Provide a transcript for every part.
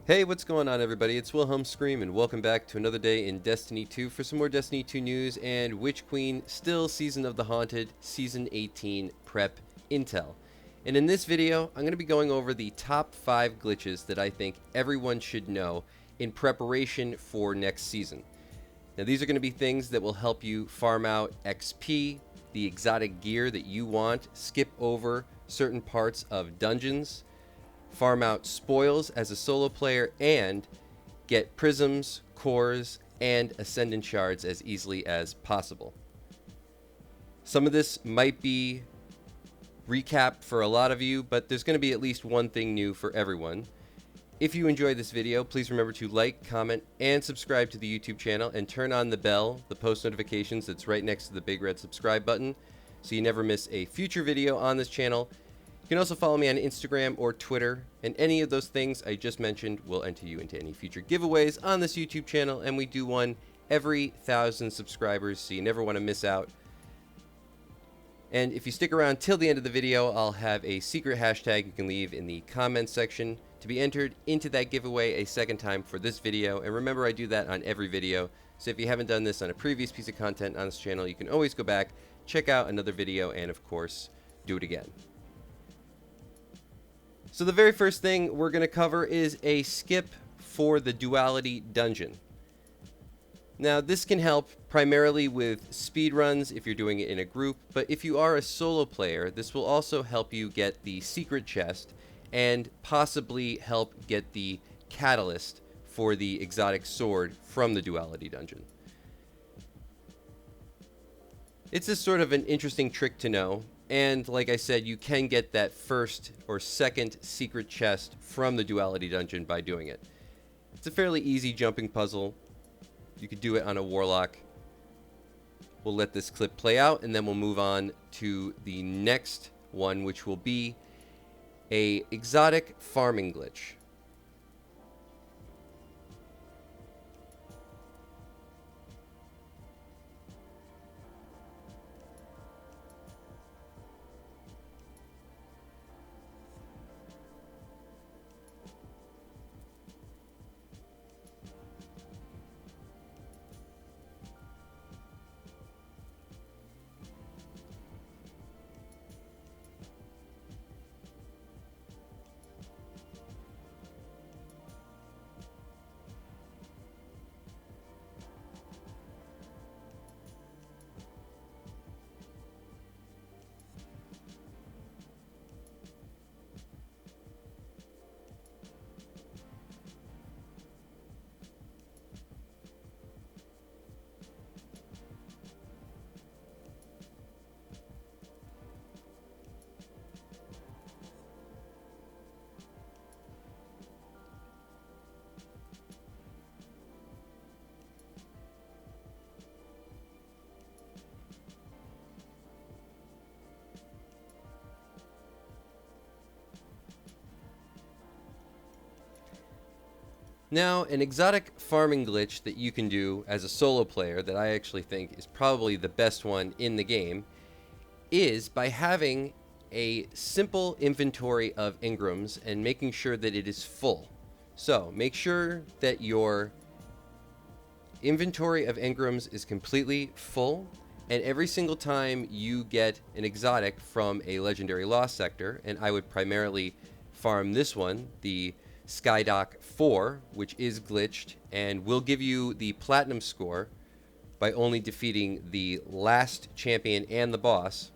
Hey, what's going on, everybody? It's Wilhelm Scream, and welcome back to another day in Destiny 2 for some more Destiny 2 news and Witch Queen still Season of the Haunted Season 18 prep intel. And in this video, I'm going to be going over the top 5 glitches that I think everyone should know in preparation for next season. Now, these are going to be things that will help you farm out XP, the exotic gear that you want, skip over certain parts of dungeons, farm out spoils as a solo player, and get prisms, cores, and ascendant shards as easily as possible. Some of this might be recap for a lot of you, but there's going to be at least one thing new for everyone. If you enjoyed this video, please remember to like, comment, and subscribe to the YouTube channel, and turn on the bell, the post notifications that's right next to the big red subscribe button, so you never miss a future video on this channel. You can also follow me on Instagram or Twitter, and any of those things I just mentioned will enter you into any future giveaways on this YouTube channel, and we do one every 1,000 subscribers, so you never want to miss out. And if you stick around till the end of the video, I'll have a secret hashtag you can leave in the comments section to be entered into that giveaway a second time for this video. And remember, I do that on every video, so if you haven't done this on a previous piece of content on this channel, you can always go back, check out another video, and of course, do it again. So the very first thing we're going to cover is a skip for the Duality dungeon. Now, this can help primarily with speedruns if you're doing it in a group, but if you are a solo player, this will also help you get the secret chest and possibly help get the catalyst for the exotic sword from the Duality dungeon. It's a sort of an interesting trick to know. And like I said, you can get that first or second secret chest from the Duality dungeon by doing it. It's a fairly easy jumping puzzle. You could do it on a warlock. We'll let this clip play out, and then we'll move on to the next one, which will be a exotic farming glitch. Now, an exotic farming glitch that you can do as a solo player that I actually think is probably the best one in the game is by having a simple inventory of engrams and making sure that it is full. So make sure that your inventory of engrams is completely full, and every single time you get an exotic from a legendary lost sector, and I would primarily farm this one, the Skydock 4, which is glitched and will give you the platinum score by only defeating the last champion and the boss.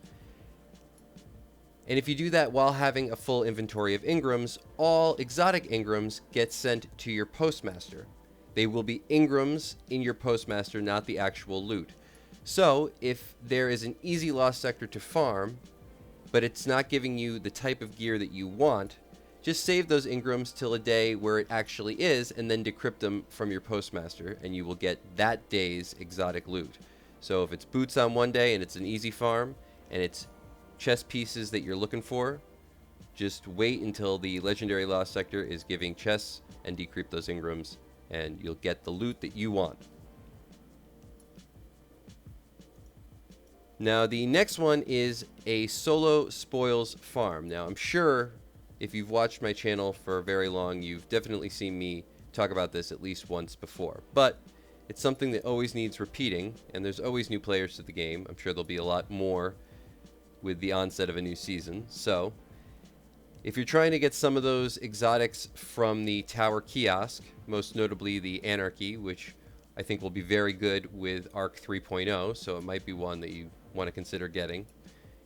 And if you do that while having a full inventory of engrams, all exotic engrams get sent to your postmaster. They will be engrams in your postmaster, not the actual loot. So if there is an easy lost sector to farm, but it's not giving you the type of gear that you want, just save those engrams till a day where it actually is, and then decrypt them from your postmaster, and you will get that day's exotic loot. So if it's boots on one day and it's an easy farm, and it's chest pieces that you're looking for, just wait until the legendary lost sector is giving chests and decrypt those engrams, and you'll get the loot that you want. Now, the next one is a solo spoils farm. Now, I'm sure if you've watched my channel for very long, you've definitely seen me talk about this at least once before. But it's something that always needs repeating, and there's always new players to the game. I'm sure there'll be a lot more with the onset of a new season. So if you're trying to get some of those exotics from the tower kiosk, most notably the Anarchy, which I think will be very good with Arc 3.0, so it might be one that you want to consider getting.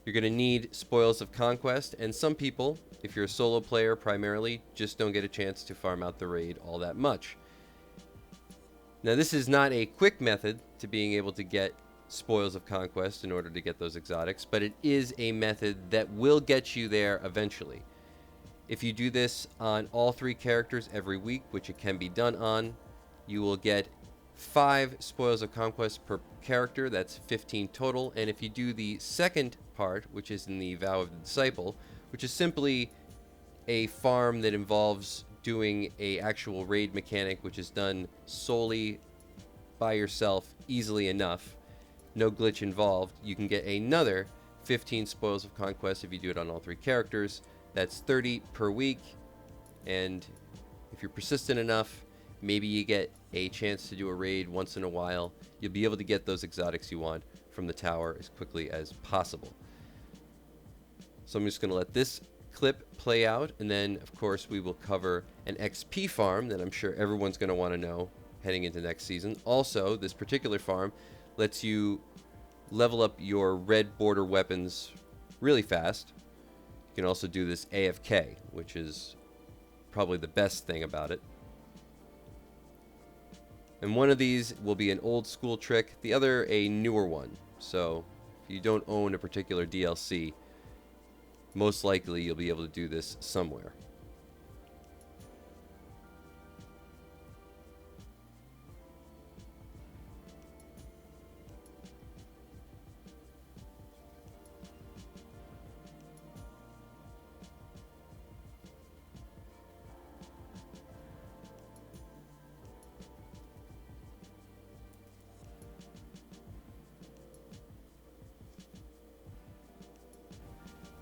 You're going to need Spoils of Conquest, and some people, if you're a solo player primarily, just don't get a chance to farm out the raid all that much. Now, this is not a quick method to being able to get Spoils of Conquest in order to get those exotics, but it is a method that will get you there eventually. If you do this on all 3 characters every week, which it can be done on, you will get 5 Spoils of Conquest per character. That's 15 total. And if you do the second part, which is in the Vow of the Disciple, which is simply a farm that involves doing a actual raid mechanic, which is done solely by yourself easily enough, no glitch involved, you can get another 15 Spoils of Conquest if you do it on all 3 characters. That's 30 per week, and if you're persistent enough, maybe you get a chance to do a raid once in a while. You'll be able to get those exotics you want from the tower as quickly as possible. So I'm just going to let this clip play out, and then of course we will cover an XP farm that I'm sure everyone's going to want to know heading into next season. Also, this particular farm lets you level up your red border weapons really fast. You can also do this AFK, which is probably the best thing about it. And one of these will be an old school trick, the other a newer one. So if you don't own a particular DLC, most likely you'll be able to do this somewhere.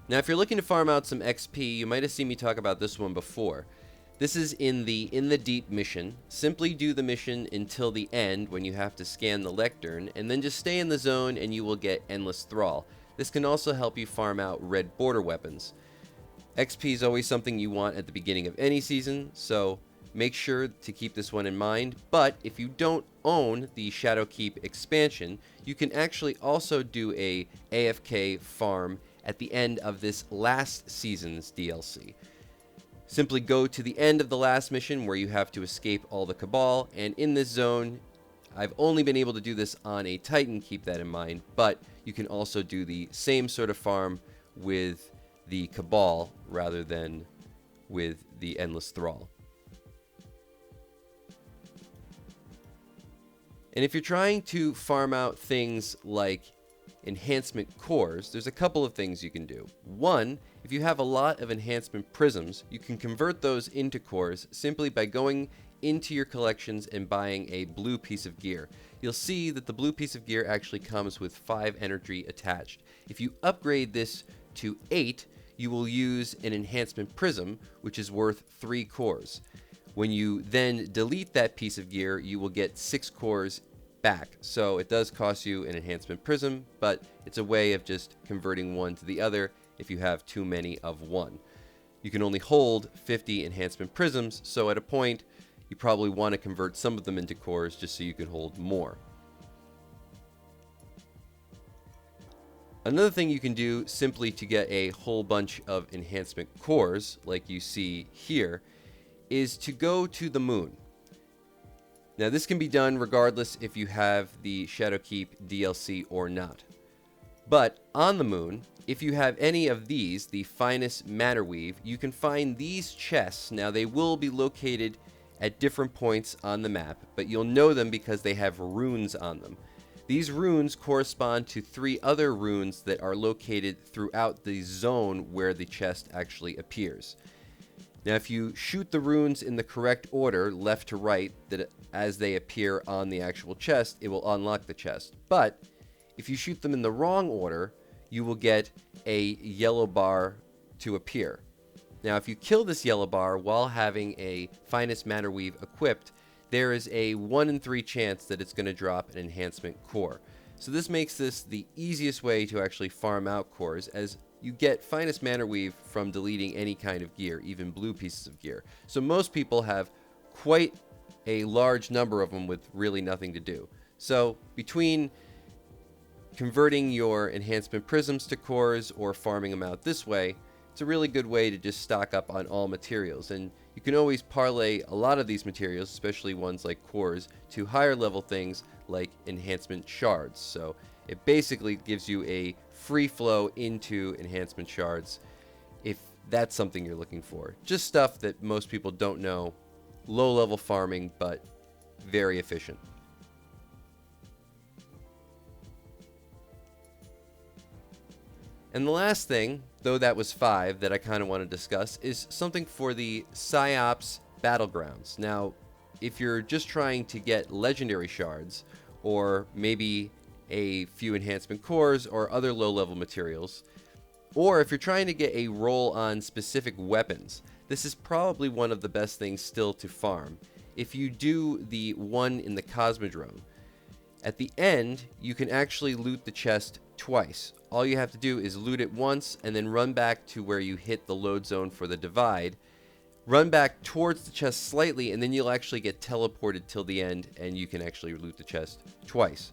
Now, if you're looking to farm out some XP, you might have seen me talk about this one before. This is in the Deep mission. Simply do the mission until the end when you have to scan the lectern, and then just stay in the zone and you will get Endless Thrall. This can also help you farm out red border weapons. XP is always something you want at the beginning of any season, so make sure to keep this one in mind. But if you don't own the Shadowkeep expansion, you can actually also do a AFK farm at the end of this last season's DLC. Simply go to the end of the last mission where you have to escape all the Cabal, and in this zone, I've only been able to do this on a Titan, keep that in mind, but you can also do the same sort of farm with the Cabal rather than with the Endless Thrall. And if you're trying to farm out things like enhancement cores, there's a couple of things you can do. One, if you have a lot of enhancement prisms, you can convert those into cores simply by going into your collections and buying a blue piece of gear. You'll see that the blue piece of gear actually comes with 5 energy attached. If you upgrade this to 8, you will use an enhancement prism, which is worth 3 cores. When you then delete that piece of gear, you will get 6 cores back. So it does cost you an enhancement prism, but it's a way of just converting one to the other if you have too many of one. You can only hold 50 enhancement prisms, so at a point you probably want to convert some of them into cores just so you can hold more. Another thing you can do simply to get a whole bunch of enhancement cores, like you see here, is to go to the moon. Now, this can be done regardless if you have the Shadowkeep DLC or not. But on the moon, if you have any of these, the finest matter weave, you can find these chests. Now, they will be located at different points on the map, but you'll know them because they have runes on them. These runes correspond to 3 other runes that are located throughout the zone where the chest actually appears. Now, if you shoot the runes in the correct order, left to right, that as they appear on the actual chest, it will unlock the chest. But if you shoot them in the wrong order, you will get a yellow bar to appear. Now, if you kill this yellow bar while having a Finest Matter Weave equipped, there is a 1 in 3 chance that it's going to drop an enhancement core. So this makes this the easiest way to actually farm out cores, as you get Finest Matter Weave from deleting any kind of gear, even blue pieces of gear. So most people have quite a large number of them with really nothing to do. So between converting your enhancement prisms to cores or farming them out this way, it's a really good way to just stock up on all materials. And you can always parlay a lot of these materials, especially ones like cores, to higher level things like enhancement shards. So it basically gives you a free flow into enhancement shards if that's something you're looking for. Just stuff that most people don't know. Low level farming, but very efficient. And the last thing, though that was 5, that I kind of want to discuss is something for the Psyops battlegrounds. Now, if you're just trying to get legendary shards, or maybe a few enhancement cores or other low-level materials, or if you're trying to get a roll on specific weapons, this is probably one of the best things still to farm. If you do the one in the Cosmodrome, at the end, you can actually loot the chest twice. All you have to do is loot it once and then run back to where you hit the load zone for the divide. Run back towards the chest slightly, and then you'll actually get teleported till the end, and you can actually loot the chest twice.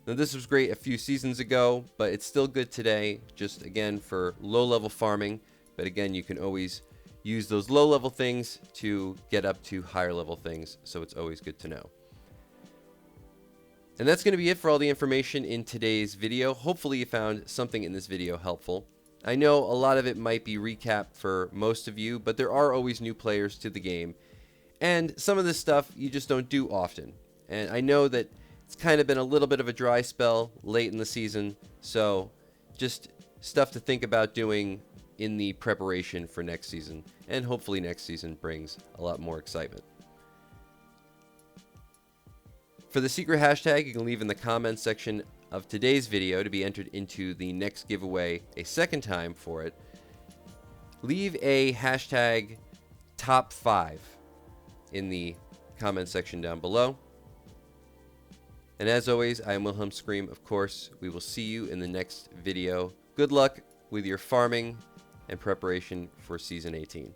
Now, this was great a few seasons ago, but it's still good today, just again for low-level farming. But again, you can always use those low-level things to get up to higher-level things, so it's always good to know. And that's going to be it for all the information in today's video. Hopefully you found something in this video helpful. I know a lot of it might be recap for most of you, but there are always new players to the game. And some of this stuff you just don't do often. And I know that it's kind of been a little bit of a dry spell late in the season, so just stuff to think about doing in the preparation for next season. And hopefully next season brings a lot more excitement. For the secret hashtag, you can leave in the comments section of today's video to be entered into the next giveaway a second time for it. Leave a hashtag top 5 in the comment section down below. And as always, I am Wilhelm Scream, of course. We will see you in the next video. Good luck with your farming and preparation for Season 18.